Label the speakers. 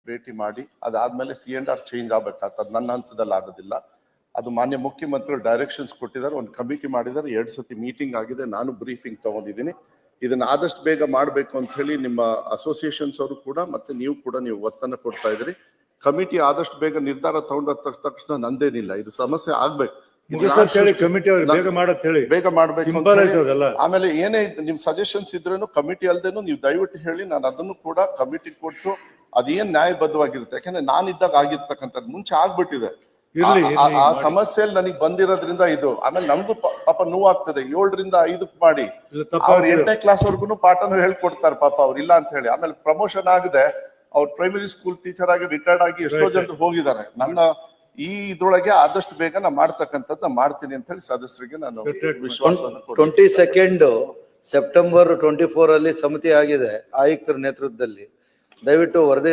Speaker 1: ಭೇಟಿ ಮಾಡಿ ಅದಾದ್ಮೇಲೆ C&R ಚೇಂಜ್ ಆಗ್ಬೇಕಾಗ್ತದೆ. ನನ್ನ ಹಂತದಲ್ಲಿ ಆಗೋದಿಲ್ಲ. ಅದು ಮಾನ್ಯ ಮುಖ್ಯಮಂತ್ರಿಗಳು ಡೈರೆಕ್ಷನ್ಸ್ ಕೊಟ್ಟಿದ್ದಾರೆ, ಒಂದು ಕಮಿಟಿ ಮಾಡಿದ್ದಾರೆ, 2 ಸತಿ ಮೀಟಿಂಗ್ ಆಗಿದೆ, ನಾನು ಬ್ರೀಫಿಂಗ್ ತಗೊಂಡಿದ್ದೀನಿ. ಇದನ್ನ ಆದಷ್ಟು ಬೇಗ ಮಾಡಬೇಕು ಅಂತ ಹೇಳಿ ನಿಮ್ಮ ಅಸೋಸಿಯೇಷನ್ಸ್ ಅವರು ಕೂಡ ಮತ್ತೆ ನೀವು ಕೂಡ ಒತ್ತನ್ನು ಕೊಡ್ತಾ ಇದ್ರಿ. ಕಮಿಟಿ ಆದಷ್ಟು ಬೇಗ ನಿರ್ಧಾರ ತಗೊಂಡ ತಕ್ಷಣ ನಂದೇನಿಲ್ಲ, ಇದು ಸಮಸ್ಯೆ ಆಗ್ಬೇಕು, ಬೇಗ ಮಾಡ್ಬೇಕು. ಆಮೇಲೆ ಏನೇ ನಿಮ್ ಸಜೆಷನ್ಸ್ ಇದ್ರೇನು ಕಮಿಟಿ ಅಲ್ದೇನು ನೀವು ದಯವಿಟ್ಟು ಹೇಳಿ, ನಾನು ಅದನ್ನು ಕೂಡ ಕಮಿಟಿ ಕೊಟ್ಟು ಅದೇನ್ ನ್ಯಾಯಬದ್ಧವಾಗಿರುತ್ತೆ. ಯಾಕಂದ್ರೆ ನಾನಿದ್ದಾಗ ಆಗಿರ್ತಕ್ಕಂಥದ್ದು ಮುಂಚೆ ಆಗ್ಬಿಟ್ಟಿದೆ. ಆ ಸಮಸ್ಯೆಯಲ್ಲಿ ನನಗೆ ಬಂದಿರೋದ್ರಿಂದ ಇದು. ಆಮೇಲೆ ನಮಗೂ ಪಾಪ ನೋವಾಗ್ತದೆ. 7ರಿಂದ 5 ಮಾಡಿ ಅವ್ರು 8ನೇ ಕ್ಲಾಸ್ ವರ್ಗು ಪಾಠನು ಹೇಳ್ಕೊಡ್ತಾರೆ ಪಾಪ ಅವ್ರು, ಇಲ್ಲ ಅಂತ ಹೇಳಿ. ಆಮೇಲೆ ಪ್ರಮೋಷನ್ ಆಗದೆ ಅವ್ರು ಪ್ರೈಮರಿ ಸ್ಕೂಲ್ ಟೀಚರ್ ಆಗಿ ರಿಟೈರ್ಡ್ ಆಗಿ ಎಷ್ಟೋ ಜನರು ಹೋಗಿದ್ದಾರೆ. ನನ್ನ ಈ ಇದ್ರೊಳಗೆ ಆದಷ್ಟು ಬೇಗ ನಾ ಮಾಡ್ತಕ್ಕಂಥದ್ದು ಮಾಡ್ತೀನಿ ಅಂತ ಹೇಳಿ ಸದಸ್ಯರಿಗೆ ನಾನು ವಿಶ್ವಾಸ.
Speaker 2: 22 ಸೆಪ್ಟೆಂಬರ್ 24 ಅಲ್ಲಿ ಸಮಿತಿ ಆಗಿದೆ ಆಯುಕ್ತರ ನೇತೃತ್ವದಲ್ಲಿ. ದಯವಿಟ್ಟು ವರದಿ